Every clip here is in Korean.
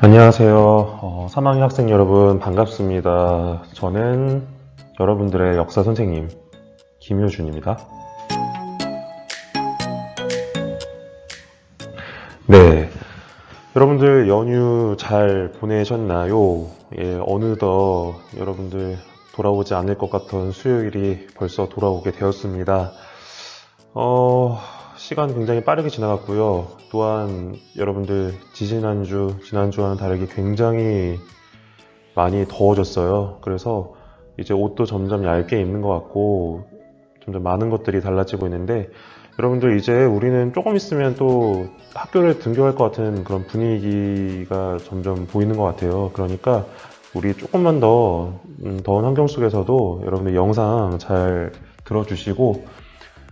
안녕하세요. 3학년 학생 여러분 반갑습니다. 저는 여러분들의 역사 선생님 김효준입니다. 네, 여러분들 연휴 잘 보내셨나요? 예, 어느덧 여러분들 돌아오지 않을 것 같던 수요일이 벌써 돌아오게 되었습니다. 시간 굉장히 빠르게 지나갔고요. 또한 여러분들 지난주와는 다르게 굉장히 많이 더워졌어요. 그래서 이제 옷도 점점 얇게 입는 것 같고 점점 많은 것들이 달라지고 있는데 여러분들 이제 우리는 조금 있으면 또 학교를 등교할 것 같은 그런 분위기가 점점 보이는 것 같아요. 그러니까 우리 조금만 더 더운 환경 속에서도 여러분들 영상 잘 들어주시고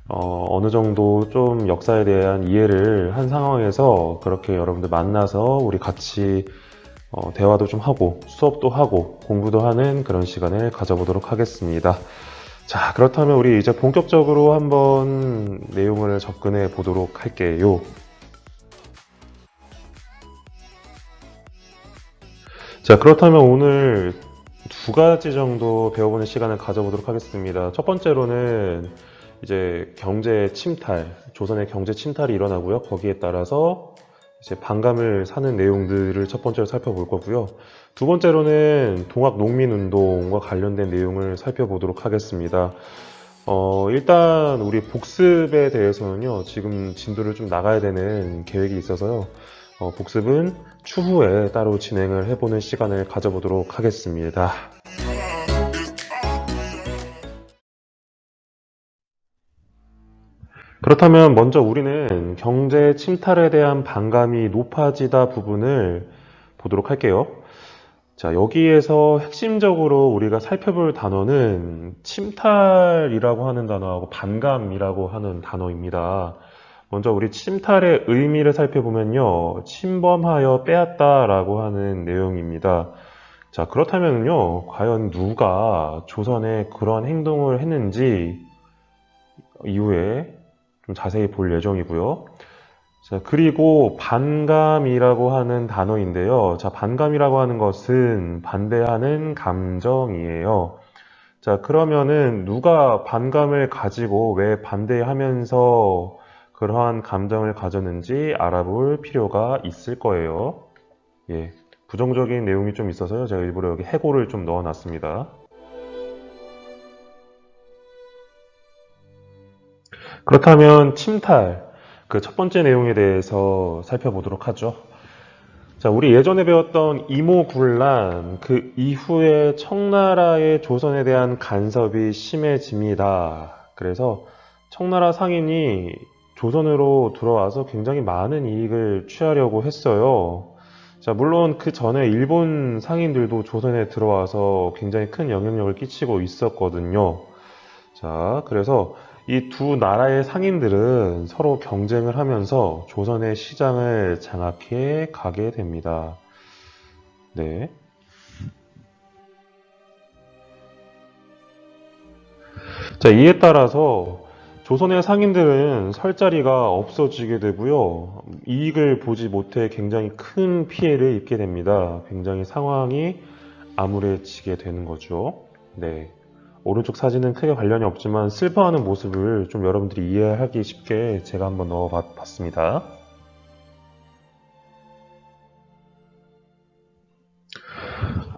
어느 정도 좀 역사에 대한 이해를 한 상황에서 그렇게 여러분들 만나서 우리 같이 대화도 좀 하고 수업도 하고 공부도 하는 그런 시간을 가져보도록 하겠습니다. 자, 그렇다면 우리 이제 본격적으로 한번 내용을 접근해 보도록 할게요. 자, 그렇다면 오늘 두 가지 정도 배워보는 시간을 가져보도록 하겠습니다. 첫 번째로는 이제 경제 침탈, 조선의 경제 침탈이 일어나고요. 거기에 따라서 이제 반감을 사는 내용들을 첫 번째로 살펴볼 거고요. 두 번째로는 동학 농민운동과 관련된 내용을 살펴보도록 하겠습니다. 일단 우리 복습에 대해서는요, 지금 진도를 좀 나가야 되는 계획이 있어서요. 복습은 추후에 따로 진행을 해보는 시간을 가져보도록 하겠습니다. 그렇다면 먼저 우리는 경제 침탈에 대한 반감이 높아지다 부분을 보도록 할게요. 자, 여기에서 핵심적으로 우리가 살펴볼 단어는 침탈이라고 하는 단어하고 반감이라고 하는 단어입니다. 먼저 우리 침탈의 의미를 살펴보면요. 침범하여 빼앗다라고 하는 내용입니다. 자, 그렇다면요. 과연 누가 조선에 그런 행동을 했는지 이후에 좀 자세히 볼 예정이고요. 자, 그리고 반감이라고 하는 단어인데요. 자, 반감이라고 하는 것은 반대하는 감정이에요. 자, 그러면은 누가 반감을 가지고 왜 반대하면서 그러한 감정을 가졌는지 알아볼 필요가 있을 거예요. 예, 부정적인 내용이 좀 있어서요. 제가 일부러 여기 해고를 좀 넣어 놨습니다. 그렇다면 침탈, 그 첫 번째 내용에 대해서 살펴보도록 하죠. 자, 우리 예전에 배웠던 이모군란, 그 이후에 청나라의 조선에 대한 간섭이 심해집니다. 그래서 청나라 상인이 조선으로 들어와서 굉장히 많은 이익을 취하려고 했어요. 자, 물론 그 전에 일본 상인들도 조선에 들어와서 굉장히 큰 영향력을 끼치고 있었거든요. 자, 그래서 이 두 나라의 상인들은 서로 경쟁을 하면서 조선의 시장을 장악해 가게 됩니다. 네. 자, 이에 따라서 조선의 상인들은 설 자리가 없어지게 되고요. 이익을 보지 못해 굉장히 큰 피해를 입게 됩니다. 굉장히 상황이 암울해지게 되는 거죠. 네. 오른쪽 사진은 크게 관련이 없지만 슬퍼하는 모습을 좀 여러분들이 이해하기 쉽게 제가 한번 넣어 봤습니다.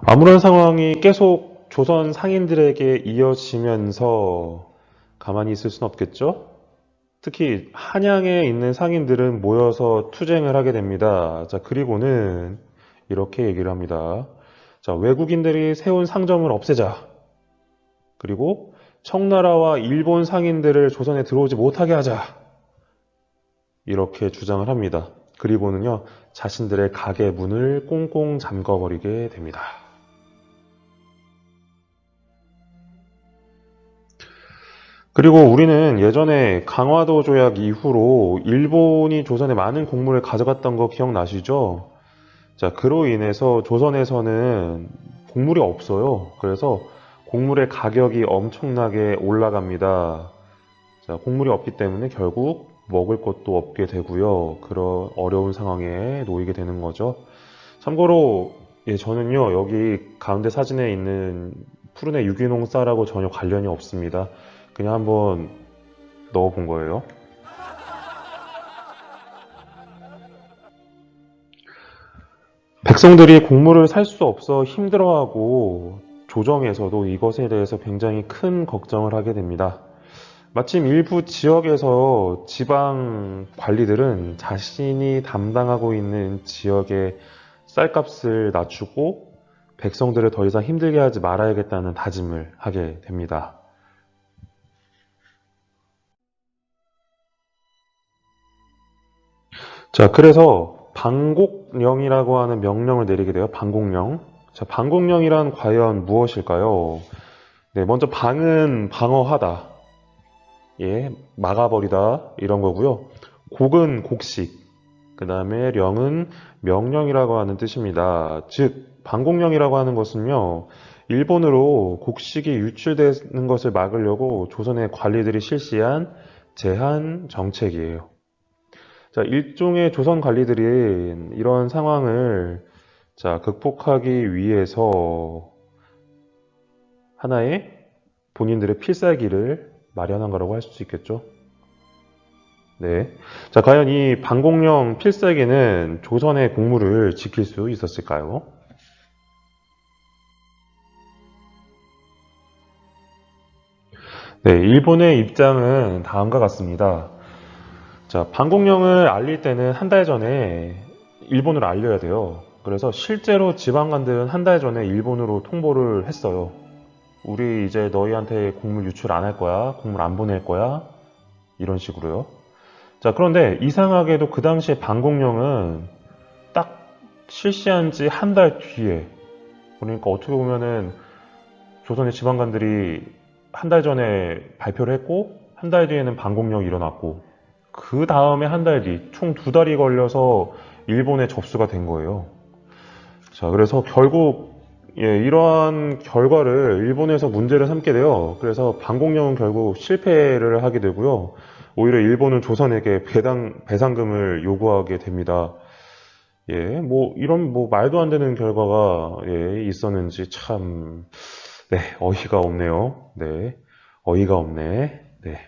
암울한 상황이 계속 조선 상인들에게 이어지면서 가만히 있을 순 없겠죠? 특히 한양에 있는 상인들은 모여서 투쟁을 하게 됩니다. 자, 그리고는 이렇게 얘기를 합니다. 자, 외국인들이 세운 상점을 없애자. 그리고 청나라와 일본 상인들을 조선에 들어오지 못하게 하자. 이렇게 주장을 합니다. 그리고는요, 자신들의 가게 문을 꽁꽁 잠궈버리게 됩니다. 그리고 우리는 예전에 강화도 조약 이후로 일본이 조선에 많은 곡물을 가져갔던 거 기억나시죠? 자, 그로 인해서 조선에서는 곡물이 없어요. 그래서 곡물의 가격이 엄청나게 올라갑니다. 자, 곡물이 없기 때문에 결국 먹을 것도 없게 되고요. 그런 어려운 상황에 놓이게 되는 거죠. 참고로 예, 저는요 여기 가운데 사진에 있는 푸른의 유기농 쌀하고 전혀 관련이 없습니다. 그냥 한번 넣어본 거예요. 백성들이 곡물을 살 수 없어 힘들어하고 조정에서도 이것에 대해서 굉장히 큰 걱정을 하게 됩니다. 마침 일부 지역에서 지방 관리들은 자신이 담당하고 있는 지역의 쌀값을 낮추고 백성들을 더 이상 힘들게 하지 말아야겠다는 다짐을 하게 됩니다. 자, 그래서 방곡령이라고 하는 명령을 내리게 돼요. 방곡령. 자, 방곡령이란 과연 무엇일까요? 네, 먼저 방은 방어하다. 예, 막아버리다. 이런 거고요. 곡은 곡식. 그 다음에 령은 명령이라고 하는 뜻입니다. 즉, 방곡령이라고 하는 것은요, 일본으로 곡식이 유출되는 것을 막으려고 조선의 관리들이 실시한 제한 정책이에요. 자, 일종의 조선 관리들이 이런 상황을 자, 극복하기 위해서 하나의 본인들의 필살기를 마련한 거라고 할 수 있겠죠. 네. 자, 과연 이 방공령 필살기는 조선의 공무를 지킬 수 있었을까요? 네, 일본의 입장은 다음과 같습니다. 자, 방공령을 알릴 때는 한 달 전에 일본으로 알려야 돼요. 그래서 실제로 지방관들은 한 달 전에 일본으로 통보를 했어요. 우리 이제 너희한테 곡물 유출 안 할 거야. 곡물 안 보낼 거야. 이런 식으로요. 자, 그런데 이상하게도 그 당시에 방공령은 딱 실시한 지 한 달 뒤에, 그러니까 어떻게 보면은 조선의 지방관들이 한 달 전에 발표를 했고 한 달 뒤에는 방공령이 일어났고 그 다음에 한 달 뒤, 총 두 달이 걸려서 일본에 접수가 된 거예요. 자, 그래서 결국 예, 이러한 결과를 일본에서 문제를 삼게 돼요. 그래서 방공령은 결국 실패를 하게 되고요. 오히려 일본은 조선에게 배상금을 요구하게 됩니다. 예, 뭐 이런 뭐 말도 안 되는 결과가 예, 있었는지 참 네, 어이가 없네요. 네, 어이가 없네. 네.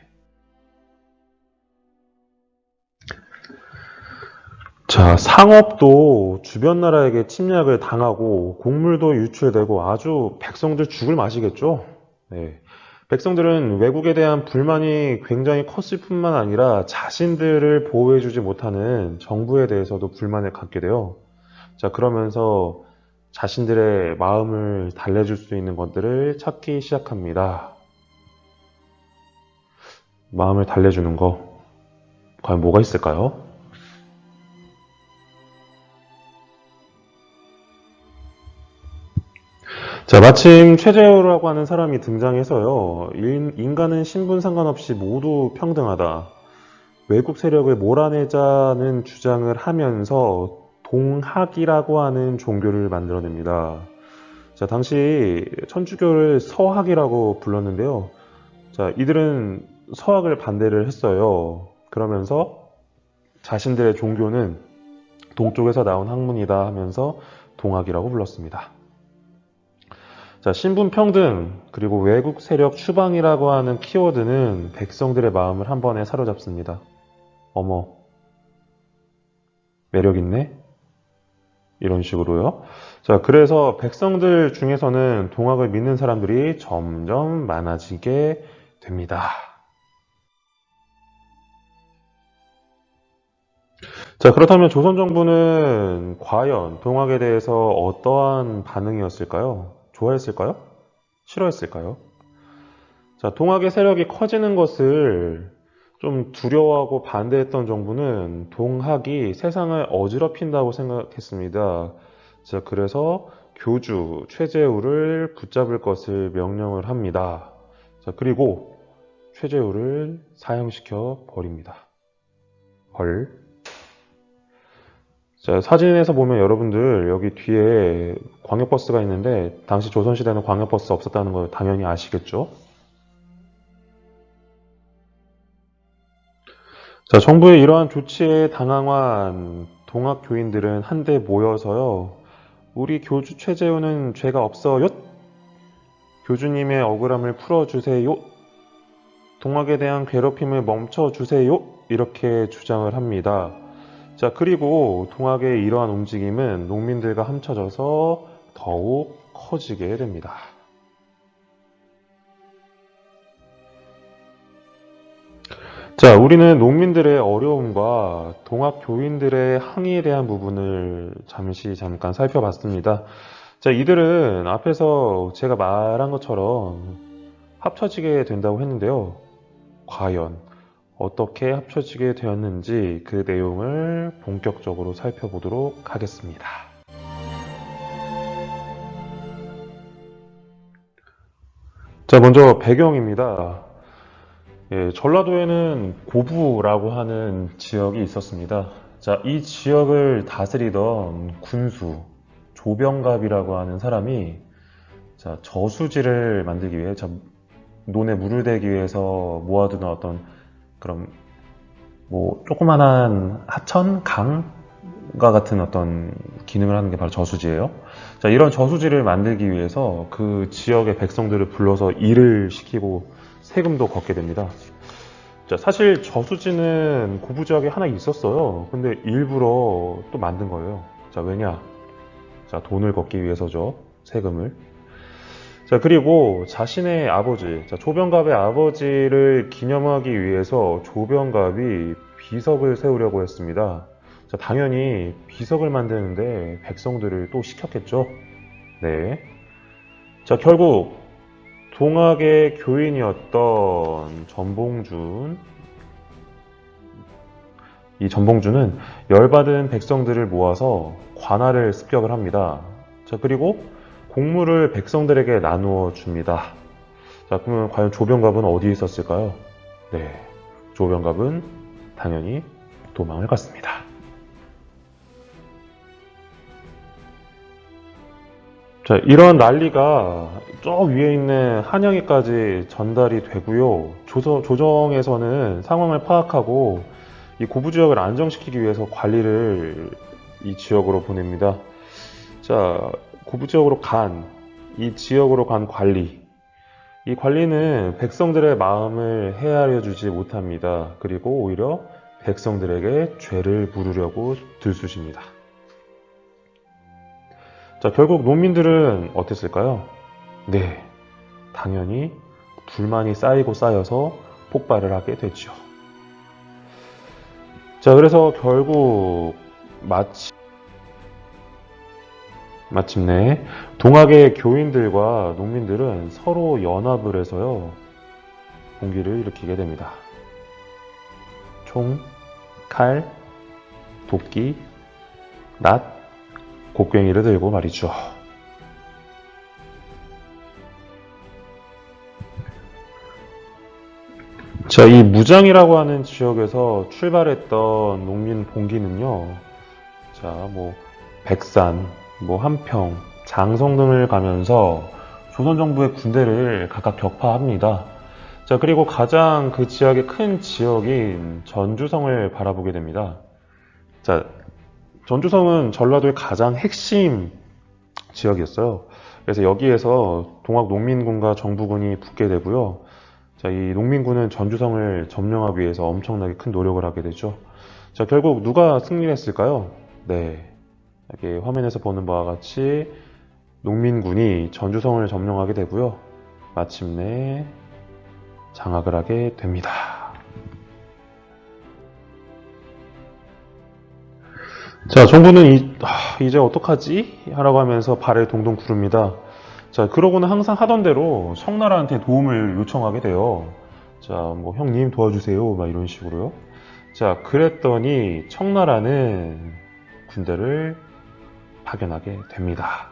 자, 상업도 주변 나라에게 침략을 당하고 곡물도 유출되고 아주 백성들 죽을 맛이겠죠. 네. 백성들은 외국에 대한 불만이 굉장히 컸을 뿐만 아니라 자신들을 보호해주지 못하는 정부에 대해서도 불만을 갖게 돼요. 자, 그러면서 자신들의 마음을 달래줄 수 있는 것들을 찾기 시작합니다. 마음을 달래주는 거, 과연 뭐가 있을까요? 자, 마침 최재호라고 하는 사람이 등장해서요. 인간은 신분 상관없이 모두 평등하다. 외국 세력을 몰아내자는 주장을 하면서 동학이라고 하는 종교를 만들어냅니다. 자, 당시 천주교를 서학이라고 불렀는데요. 자, 이들은 서학을 반대를 했어요. 그러면서 자신들의 종교는 동쪽에서 나온 학문이다 하면서 동학이라고 불렀습니다. 자, 신분 평등, 그리고 외국 세력 추방이라고 하는 키워드는 백성들의 마음을 한 번에 사로잡습니다. 어머, 매력 있네? 이런 식으로요. 자, 그래서 백성들 중에서는 동학을 믿는 사람들이 점점 많아지게 됩니다. 자, 그렇다면 조선 정부는 과연 동학에 대해서 어떠한 반응이었을까요? 좋아했을까요? 싫어했을까요? 자, 동학의 세력이 커지는 것을 좀 두려워하고 반대했던 정부는 동학이 세상을 어지럽힌다고 생각했습니다. 자, 그래서 교주 최재우를 붙잡을 것을 명령을 합니다. 자, 그리고 최재우를 사형시켜 버립니다. 헐. 자, 사진에서 보면 여러분들 여기 뒤에 광역버스가 있는데 당시 조선시대는 광역버스 없었다는 걸 당연히 아시겠죠? 자, 정부의 이러한 조치에 당황한 동학 교인들은 한데 모여서요. 우리 교주 최재훈은 죄가 없어요. 교주님의 억울함을 풀어주세요. 동학에 대한 괴롭힘을 멈춰주세요. 이렇게 주장을 합니다. 자, 그리고 동학의 이러한 움직임은 농민들과 합쳐져서 더욱 커지게 됩니다. 자, 우리는 농민들의 어려움과 동학 교인들의 항의에 대한 부분을 잠깐 살펴봤습니다. 자, 이들은 앞에서 제가 말한 것처럼 합쳐지게 된다고 했는데요. 과연 어떻게 합쳐지게 되었는지 그 내용을 본격적으로 살펴보도록 하겠습니다. 자, 먼저 배경입니다. 전라도에는 고부라고 하는 지역이 있었습니다. 자, 이 지역을 다스리던 군수 조병갑이라고 하는 사람이 저수지를 만들기 위해 논에 물을 대기 위해서 모아두는 어떤 그런 조그만한 하천, 강과 같은 어떤 기능을 하는 게 바로 저수지예요. 자, 이런 저수지를 만들기 위해서 그 지역의 백성들을 불러서 일을 시키고 세금도 걷게 됩니다. 자, 사실 저수지는 고부 지역에 하나 있었어요. 근데 일부러 또 만든 거예요. 자, 왜냐? 자, 돈을 걷기 위해서죠. 세금을. 자, 그리고 자신의 아버지, 조병갑의 아버지를 기념하기 위해서 조병갑이 비석을 세우려고 했습니다. 자, 당연히 비석을 만드는데 백성들을 또 시켰겠죠. 네. 자, 결국 동학의 교인이었던 전봉준, 이 전봉준은 열받은 백성들을 모아서 관할을 습격을 합니다. 자, 그리고 곡물을 백성들에게 나누어 줍니다. 자, 그러면 과연 조병갑은 어디에 있었을까요? 네, 조병갑은 당연히 도망을 갔습니다. 자, 이런 난리가 저 위에 있는 한양에까지 전달이 되고요. 조정에서는 상황을 파악하고 이 고부 지역을 안정시키기 위해서 관리를 이 지역으로 보냅니다. 자, 고부 지역으로 이 지역으로 간 관리. 이 관리는 백성들의 마음을 헤아려 주지 못합니다. 그리고 오히려 백성들에게 죄를 물으려고 들쑤십니다. 자, 결국 농민들은 어땠을까요? 네, 당연히 불만이 쌓이고 쌓여서 폭발을 하게 됐죠. 자, 그래서 결국 마침내 동학의 교인들과 농민들은 서로 연합을 해서요, 공기를 일으키게 됩니다. 총, 칼, 도끼, 낫, 곡괭이를 들고 말이죠. 자, 이 무장이라고 하는 지역에서 출발했던 농민 봉기는요, 백산, 한평, 장성 등을 가면서 조선 정부의 군대를 각각 격파합니다. 자, 그리고 가장 그 지역의 큰 지역인 전주성을 바라보게 됩니다. 자, 전주성은 전라도의 가장 핵심 지역이었어요. 그래서 여기에서 동학 농민군과 정부군이 붙게 되고요. 자, 이 농민군은 전주성을 점령하기 위해서 엄청나게 큰 노력을 하게 되죠. 자, 결국 누가 승리를 했을까요? 네, 이렇게 화면에서 보는 바와 같이 농민군이 전주성을 점령하게 되고요. 마침내 장악을 하게 됩니다. 자, 정부는 이제 어떡하지? 하라고 하면서 발을 동동 구릅니다. 자, 그러고는 항상 하던 대로 청나라한테 도움을 요청하게 돼요. 자, 형님 도와주세요. 막 이런 식으로요. 자, 그랬더니 청나라는 군대를 파견하게 됩니다.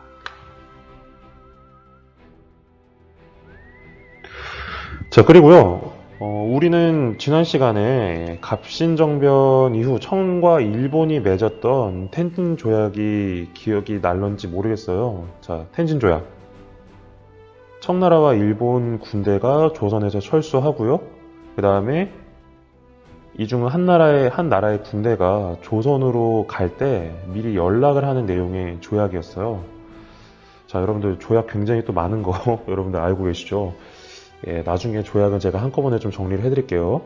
자, 그리고요, 우리는 지난 시간에 갑신정변 이후 청과 일본이 맺었던 텐진 조약이 기억이 날런지 모르겠어요. 자, 텐진 조약. 청나라와 일본 군대가 조선에서 철수하고요. 그 다음에 이 중 한 나라의 군대가 조선으로 갈 때 미리 연락을 하는 내용의 조약이었어요. 자, 여러분들 조약 굉장히 또 많은 거 여러분들 알고 계시죠? 예, 나중에 조약은 제가 한꺼번에 좀 정리를 해드릴게요.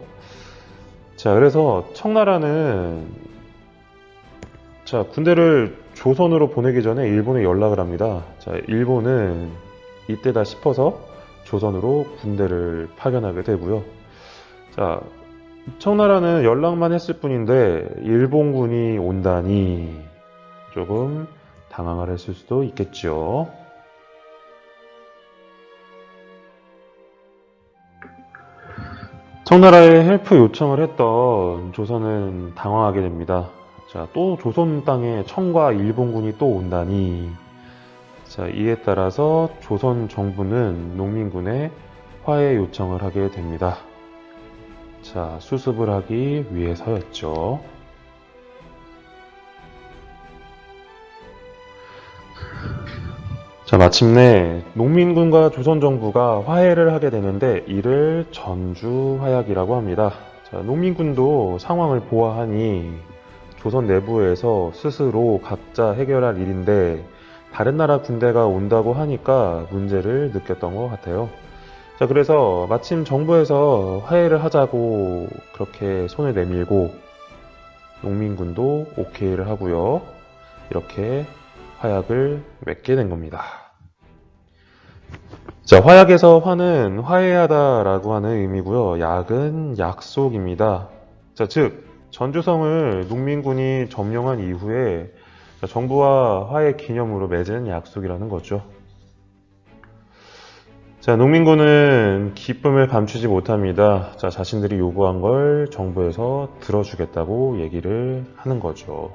자, 그래서 청나라는 자, 군대를 조선으로 보내기 전에 일본에 연락을 합니다. 자, 일본은 이때다 싶어서 조선으로 군대를 파견하게 되고요. 자, 청나라는 연락만 했을 뿐인데 일본군이 온다니 조금 당황을 했을 수도 있겠죠. 청나라에 헬프 요청을 했던 조선은 당황하게 됩니다. 자, 또 조선 땅에 청과 일본군이 또 온다니. 자, 이에 따라서 조선 정부는 농민군에 화해 요청을 하게 됩니다. 자, 수습을 하기 위해서였죠. 자, 마침내 농민군과 조선 정부가 화해를 하게 되는데 이를 전주화약이라고 합니다. 자, 농민군도 상황을 보아하니 조선 내부에서 스스로 각자 해결할 일인데 다른 나라 군대가 온다고 하니까 문제를 느꼈던 것 같아요. 자, 그래서 마침 정부에서 화해를 하자고 그렇게 손을 내밀고 농민군도 오케이를 하고요. 이렇게 화약을 맺게 된 겁니다. 자, 화약에서 화는 화해하다라고 하는 의미고요. 약은 약속입니다. 자, 즉 전주성을 농민군이 점령한 이후에 정부와 화해 기념으로 맺은 약속이라는 거죠. 자, 농민군은 기쁨을 감추지 못합니다. 자, 자신들이 요구한 걸 정부에서 들어주겠다고 얘기를 하는 거죠.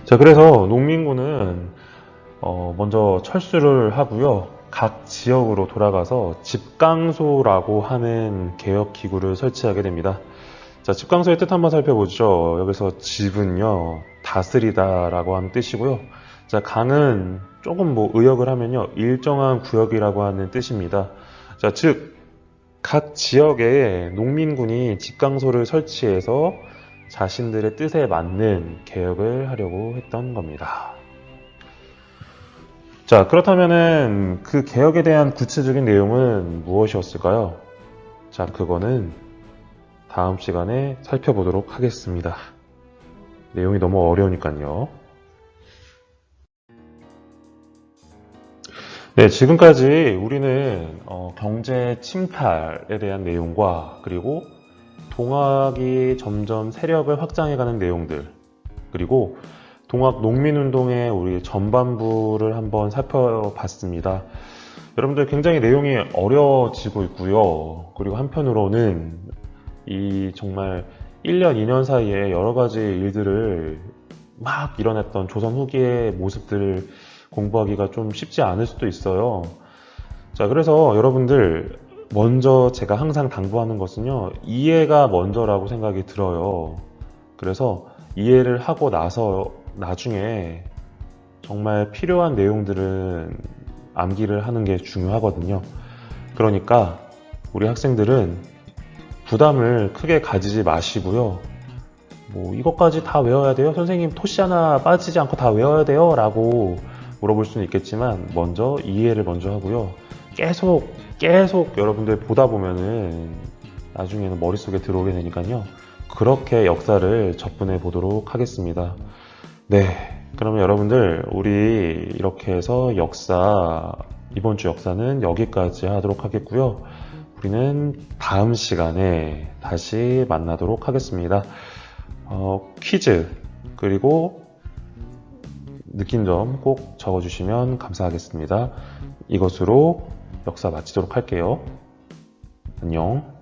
자, 그래서 농민군은 먼저 철수를 하고요. 각 지역으로 돌아가서 집강소라고 하는 개혁기구를 설치하게 됩니다. 자, 집강소의 뜻 한번 살펴보죠. 여기서 집은요, 다스리다라고 하는 뜻이고요. 자, 강은 조금 의역을 하면요, 일정한 구역이라고 하는 뜻입니다. 자, 즉, 각 지역에 농민군이 집강소를 설치해서 자신들의 뜻에 맞는 개혁을 하려고 했던 겁니다. 자, 그렇다면은 그 개혁에 대한 구체적인 내용은 무엇이었을까요? 자, 그거는 다음 시간에 살펴보도록 하겠습니다. 내용이 너무 어려우니까요. 네, 지금까지 우리는 경제 침탈에 대한 내용과 그리고 동학이 점점 세력을 확장해가는 내용들, 그리고 동학 농민운동의 우리 전반부를 한번 살펴봤습니다. 여러분들 굉장히 내용이 어려워지고 있고요. 그리고 한편으로는 이 정말 1년, 2년 사이에 여러 가지 일들을 막 일어났던 조선 후기의 모습들을 공부하기가 좀 쉽지 않을 수도 있어요. 자, 그래서 여러분들 먼저 제가 항상 당부하는 것은요, 이해가 먼저라고 생각이 들어요. 그래서 이해를 하고 나서 나중에 정말 필요한 내용들은 암기를 하는 게 중요하거든요. 그러니까 우리 학생들은 부담을 크게 가지지 마시고요. 이것까지 다 외워야 돼요? 선생님 토시 하나 빠지지 않고 다 외워야 돼요? 라고 물어볼 수는 있겠지만 먼저 이해를 먼저 하고요. 계속 여러분들 보다 보면은 나중에는 머릿속에 들어오게 되니까요. 그렇게 역사를 접근해 보도록 하겠습니다. 네, 그러면 여러분들 우리 이렇게 해서 이번 주 역사는 여기까지 하도록 하겠고요. 우리는 다음 시간에 다시 만나도록 하겠습니다. 퀴즈 그리고 느낀 점 꼭 적어주시면 감사하겠습니다. 이것으로 역사 마치도록 할게요. 안녕.